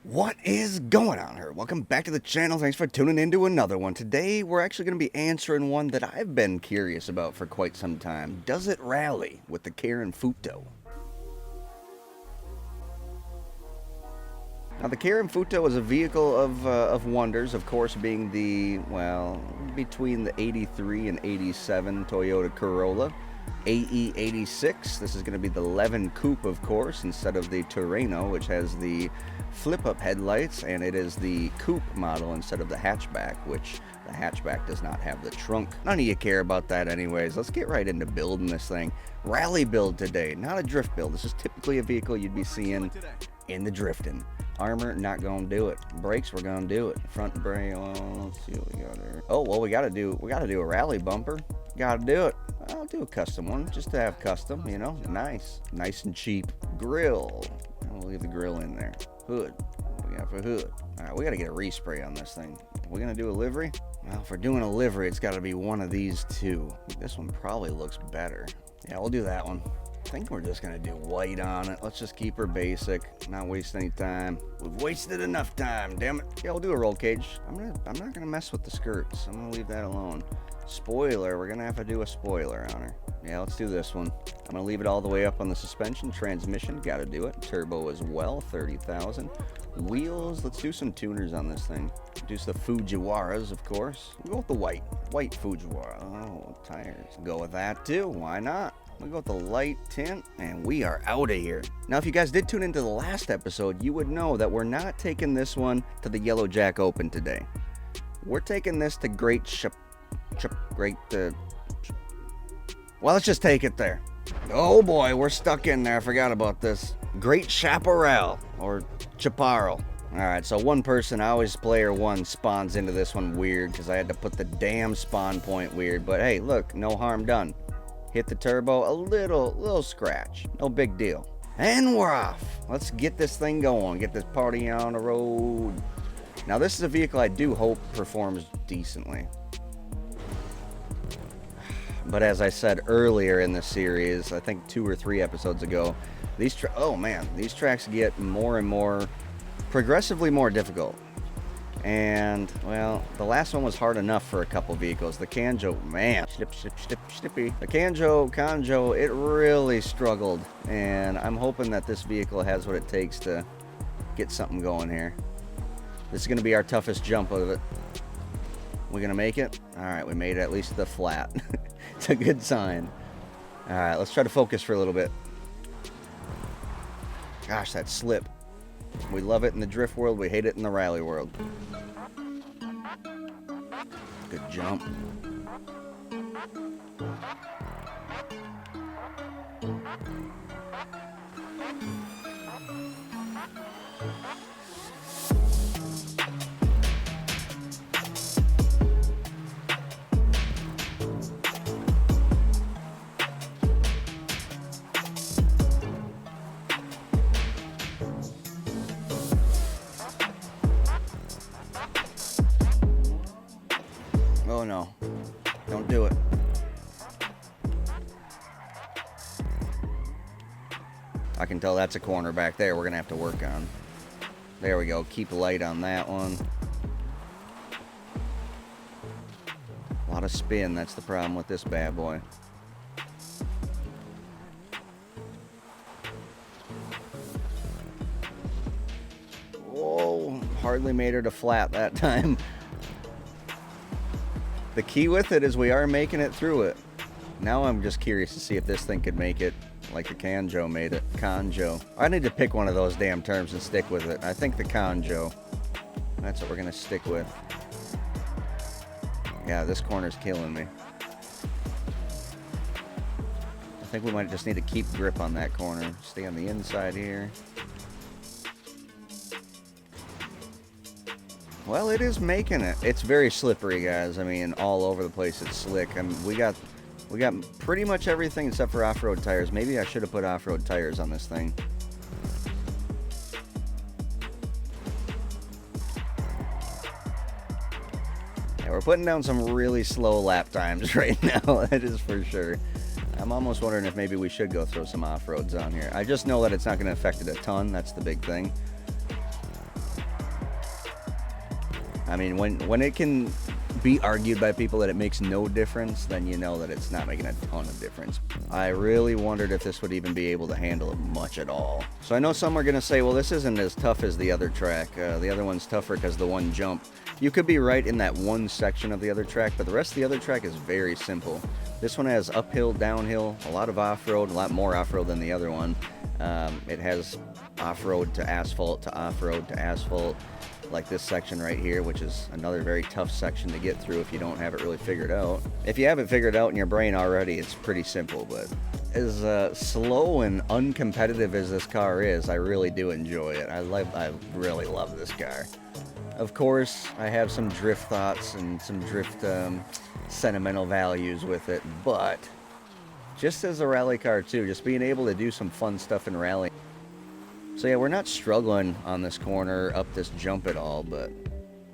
What is going on here? Welcome back to the channel. Thanks for tuning into another one. Today we're actually going to be answering one that I've been curious about for quite some time. Does it rally with the Karin Futo? Now the Karin Futo is a vehicle of wonders, of course, being the, well, between the 83 and 87 Toyota Corolla. AE86, this is going to be the Levin Coupe, of course, instead of the Torino, which has the flip-up headlights, and it is the coupe model instead of the hatchback, which the hatchback does not have the trunk. None of you care about that anyways. Let's get right into building this thing. Rally build today, not a drift build. This is typically a vehicle you'd be seeing in the drifting. Armor, not gonna do it. Brakes, we're gonna do it. Front brake, well, let's see what we got here. Oh, well, we gotta do a rally bumper. Gotta do it. I'll do a custom one, just to have custom, you know, nice and cheap. Grill, we'll leave the grill in there. Hood, what we got for hood? All right, we gotta get a respray on this thing. We're gonna do a livery. Well, if we're doing a livery, it's gotta be one of these two. This one probably looks better. Yeah, we'll do that one. I think we're just gonna do white on it. Let's just keep her basic, not waste any time. We've wasted enough time, damn it. Yeah, we'll do a roll cage. I'm not gonna mess with the skirts. I'm gonna leave that alone. Spoiler, we're gonna have to do a spoiler on her. Yeah, let's do this one. I'm gonna leave it all the way up on the suspension. Transmission, gotta do it. Turbo as well, 30,000. Wheels, let's do some tuners on this thing. Do the Fujiwaras, of course. We'll go with the white Fujiwara. Oh, tires. Go with that too, why not? We'll go with the light tint, and we are out of here. Now, if you guys did tune into the last episode, you would know that we're not taking this one to the Yellow Jack Open today. We're taking this to well, let's just take it there. Oh boy, we're stuck in there. I forgot about this. Great Chaparral, or Chaparral. Alright, so one person, I always player one, spawns into this one weird, because I had to put the damn spawn point weird. But hey, look, no harm done. Hit the turbo, a little scratch. No big deal. And we're off. Let's get this thing going. Get this party on the road. Now, this is a vehicle I do hope performs decently. But as I said earlier in the series, I think 2 or 3 episodes ago, these tracks get more and more, progressively more difficult. And, well, the last one was hard enough for a couple vehicles. The Kanjo, man, snippy. The Kanjo, it really struggled. And I'm hoping that this vehicle has what it takes to get something going here. This is going to be our toughest jump of it. We gonna make it? Alright, we made at least the flat. It's a good sign. Alright, let's try to focus for a little bit. Gosh, that slip. We love it in the drift world, we hate it in the rally world. Good jump. Oh no, don't do it. I can tell that's a corner back there we're gonna have to work on. There we go, keep light on that one. A lot of spin, that's the problem with this bad boy. Whoa, hardly made her to flat that time. The key with it is we are making it through it. Now I'm just curious to see if this thing could make it like the Kanjo made it. Kanjo. I need to pick one of those damn terms and stick with it. I think the Kanjo. That's what we're going to stick with. Yeah, this corner's killing me. I think we might just need to keep grip on that corner. Stay on the inside here. Well, it is making it. It's very slippery, guys. I mean, all over the place. It's slick. I mean, we got pretty much everything except for off-road tires. Maybe I should have put off-road tires on this thing. Yeah, we're putting down some really slow lap times right now. That is for sure. I'm almost wondering if maybe we should go throw some off-roads on here. I just know that it's not going to affect it a ton. That's the big thing. I mean, when it can be argued by people that it makes no difference, then you know that it's not making a ton of difference. I really wondered if this would even be able to handle it much at all. So I know some are going to say, well, this isn't as tough as the other track. The other one's tougher because the one jump. You could be right in that one section of the other track, but the rest of the other track is very simple. This one has uphill, downhill, a lot of off-road, a lot more off-road than the other one. It has off-road to asphalt to off-road to asphalt, like this section right here, which is another very tough section to get through if you don't have it really figured out. If you have it figured out in your brain already, it's pretty simple, but as slow and uncompetitive as this car is, I really do enjoy it. I really love this car. Of course, I have some drift thoughts and some drift sentimental values with it, but just as a rally car too, just being able to do some fun stuff in rally. So yeah, we're not struggling on this corner up this jump at all, but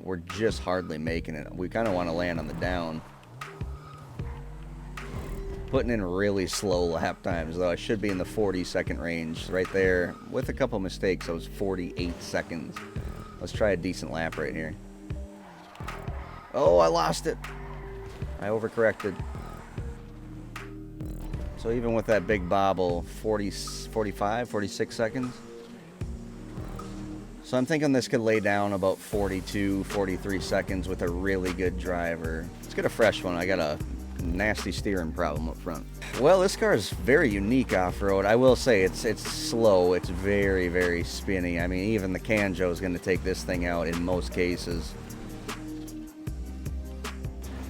we're just hardly making it. We kind of want to land on the down. Putting in really slow lap times, though. I should be in the 40-second range right there. With a couple mistakes, I was 48 seconds. Let's try a decent lap right here. Oh, I lost it. I overcorrected. So even with that big bobble, 45, 46 seconds. So I'm thinking this could lay down about 42, 43 seconds with a really good driver. Let's get a fresh one. I got a nasty steering problem up front. Well, this car is very unique off-road. I will say it's slow. It's very, very spinny. I mean, even the Kanjo is going to take this thing out in most cases.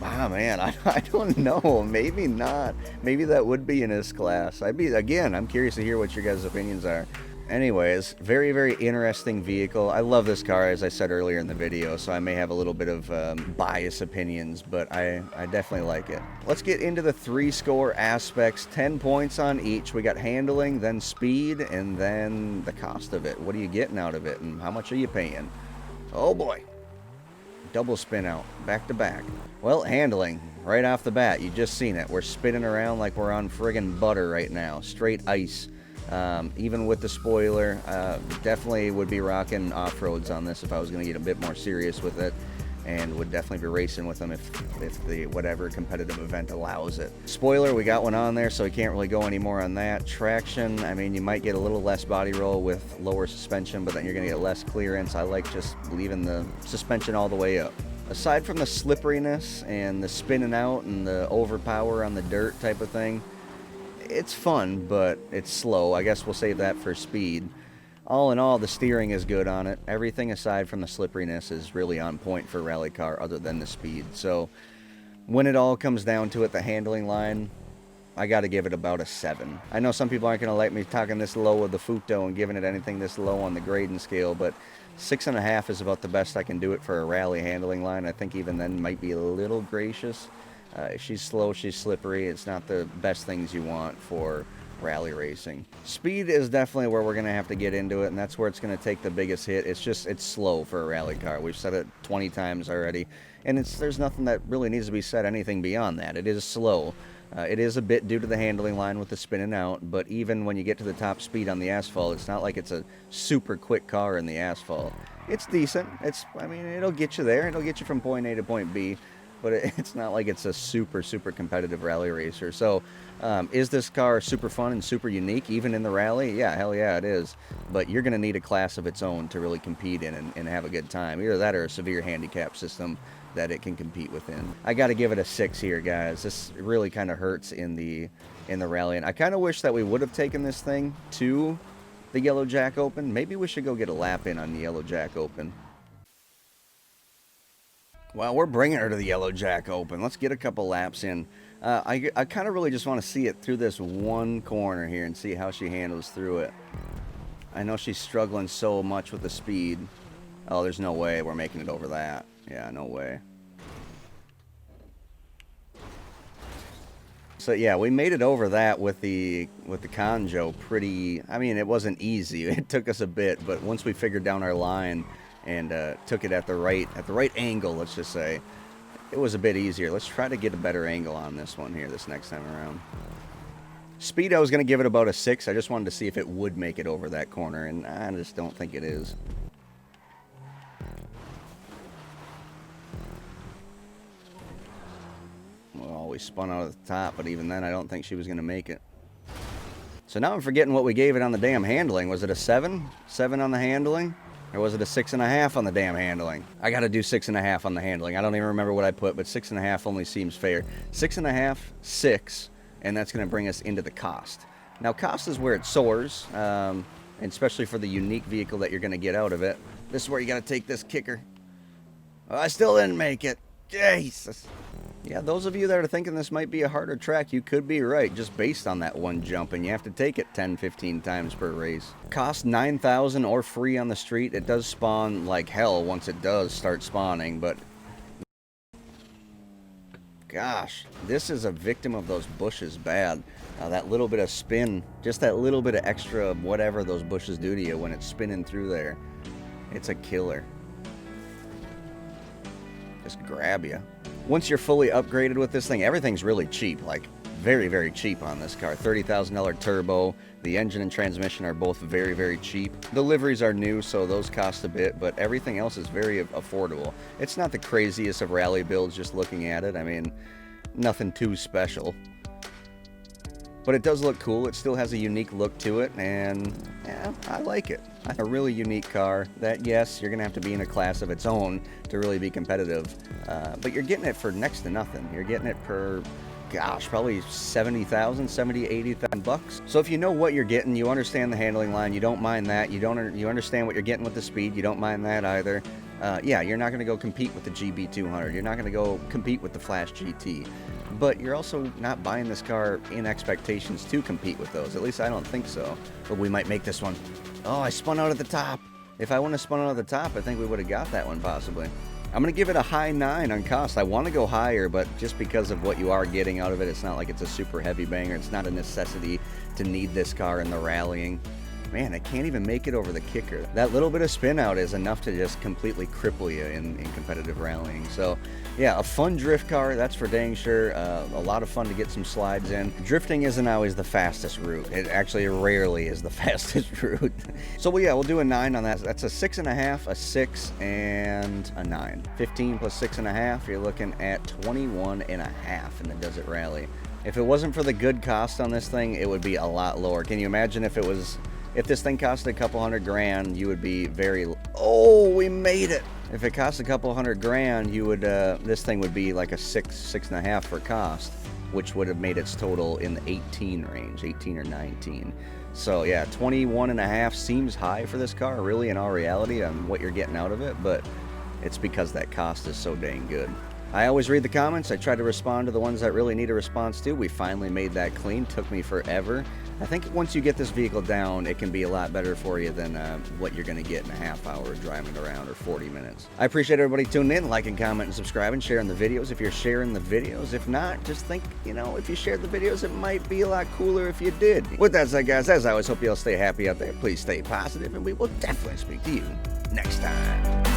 Ah, man, I don't know. Maybe not. Maybe that would be in this class. Again, I'm curious to hear what your guys' opinions are. Anyways, very, very interesting vehicle. I love this car, as I said earlier in the video, so I may have a little bit of biased opinions, but I definitely like it. Let's get into the 3 score aspects, 10 points on each. We got handling, then speed, and then the cost of it. What are you getting out of it, and how much are you paying? Oh boy. Double spin out, back to back. Well, handling, right off the bat, you just seen it. We're spinning around like we're on friggin' butter right now, straight ice. Even with the spoiler, definitely would be rocking off-roads on this if I was going to get a bit more serious with it, and would definitely be racing with them if the whatever competitive event allows it. Spoiler, we got one on there, so we can't really go any more on that. Traction, I mean, you might get a little less body roll with lower suspension, but then you're going to get less clearance. I like just leaving the suspension all the way up. Aside from the slipperiness and the spinning out and the overpower on the dirt type of thing, it's fun, but it's slow. I guess we'll save that for speed. All in all, the steering is good on it. Everything aside from the slipperiness is really on point for a rally car other than the speed. So when it all comes down to it, the handling line, I got to give it about a 7. I know some people aren't going to like me talking this low with the Futo and giving it anything this low on the grading scale, but 6.5 is about the best I can do it for a rally handling line. I think even then might be a little gracious. She's slow, she's slippery. It's not the best things you want for rally racing. Speed is definitely where we're going to have to get into it, and that's where it's going to take the biggest hit. It's slow for a rally car. We've said it 20 times already, and there's nothing that really needs to be said anything beyond that. It is slow. It is a bit due to the handling line with the spinning out, but even when you get to the top speed on the asphalt, it's not like it's a super quick car in the asphalt. It's decent. I mean, it'll get you there. It'll get you from point A to point B. But it's not like it's a super competitive rally racer. So is this car super fun and super unique, even in the rally? Yeah, hell yeah, it is. But you're going to need a class of its own to really compete in and have a good time. Either that or a severe handicap system that it can compete within. I got to give it a 6 here, guys. This really kind of hurts in the rally. And I kind of wish that we would have taken this thing to the Yellow Jack Open. Maybe we should go get a lap in on the Yellow Jack Open. Well, we're bringing her to the Yellow Jack Open. Let's get a couple laps in. I kind of really just want to see it through this one corner here and see how she handles through it. I know she's struggling so much with the speed. Oh, there's no way we're making it over that. Yeah, no way. So yeah, we made it over that with the Kanjo pretty. I mean, it wasn't easy. It took us a bit, but once we figured down our line and took it at the right angle, let's just say, it was a bit easier. Let's try to get a better angle on this one here this next time around. Speed, I was going to give it about a 6. I just wanted to see if it would make it over that corner, and I just don't think it is. we spun out at the top, but even then I don't think she was going to make it. So now I'm forgetting what we gave it on the damn handling. Was it a 7? 7 on the handling? Or was it a 6.5 on the damn handling? I got to do 6.5 on the handling. I don't even remember what I put, but 6.5 only seems fair. 6.5, 6, and that's going to bring us into the cost. Now, cost is where it soars, and especially for the unique vehicle that you're going to get out of it. This is where you got to take this kicker. Oh, I still didn't make it. Jesus. Yeah, those of you that are thinking this might be a harder track, you could be right, just based on that one jump, and you have to take it 10, 15 times per race. Cost 9,000 or free on the street. It does spawn like hell once it does start spawning, but gosh, this is a victim of those bushes bad. That little bit of spin, just that little bit of extra whatever those bushes do to you when it's spinning through there. It's a killer. Just grab you. Once you're fully upgraded with this thing, everything's really cheap, like very, very cheap on this car. $30,000 turbo. The engine and transmission are both very, very cheap. The liveries are new, so those cost a bit, but everything else is very affordable. It's not the craziest of rally builds just looking at it. I mean, nothing too special. But it does look cool. It still has a unique look to it, and yeah, I like it. A really unique car that, yes, you're going to have to be in a class of its own to really be competitive. But you're getting it for next to nothing. You're getting it per, gosh, probably 70,000, 70, 80,000 bucks. So if you know what you're getting, you understand the handling line, you don't mind that. You understand what you're getting with the speed, you don't mind that either. Yeah, you're not going to go compete with the GB200. You're not going to go compete with the Flash GT. But you're also not buying this car in expectations to compete with those. At least I don't think so. But we might make this one. Oh, I spun out at the top. If I wouldn't have spun out at the top, I think we would have got that one possibly. I'm going to give it a high 9 on cost. I want to go higher, but just because of what you are getting out of it, it's not like it's a super heavy banger. It's not a necessity to need this car in the rallying. Man, I can't even make it over the kicker. That little bit of spin out is enough to just completely cripple you in competitive rallying. So yeah, a fun drift car, that's for dang sure. A lot of fun to get some slides in. Drifting isn't always the fastest route. It actually rarely is the fastest route. So well, yeah, we'll do a 9 on that. That's a 6.5, a 6, and a 9. 15 plus 6.5, you're looking at 21.5 in the Desert Rally. If it wasn't for the good cost on this thing, it would be a lot lower. Can you imagine if this thing cost a couple $100,000, you would be very... Oh, we made it! If it cost a couple $100,000, you would, this thing would be like a 6, 6.5 for cost, which would have made its total in the 18 range, 18 or 19. So yeah, 21.5 seems high for this car, really, in all reality, on what you're getting out of it, but it's because that cost is so dang good. I always read the comments. I try to respond to the ones that really need a response to. We finally made that clean. Took me forever. I think once you get this vehicle down, it can be a lot better for you than what you're going to get in a half hour driving around, or 40 minutes. I appreciate everybody tuning in, liking, commenting, subscribing, sharing the videos if you're sharing the videos. If not, just think, if you shared the videos, it might be a lot cooler if you did. With that said, guys, as I always, hope you all stay happy out there. Please stay positive, and we will definitely speak to you next time.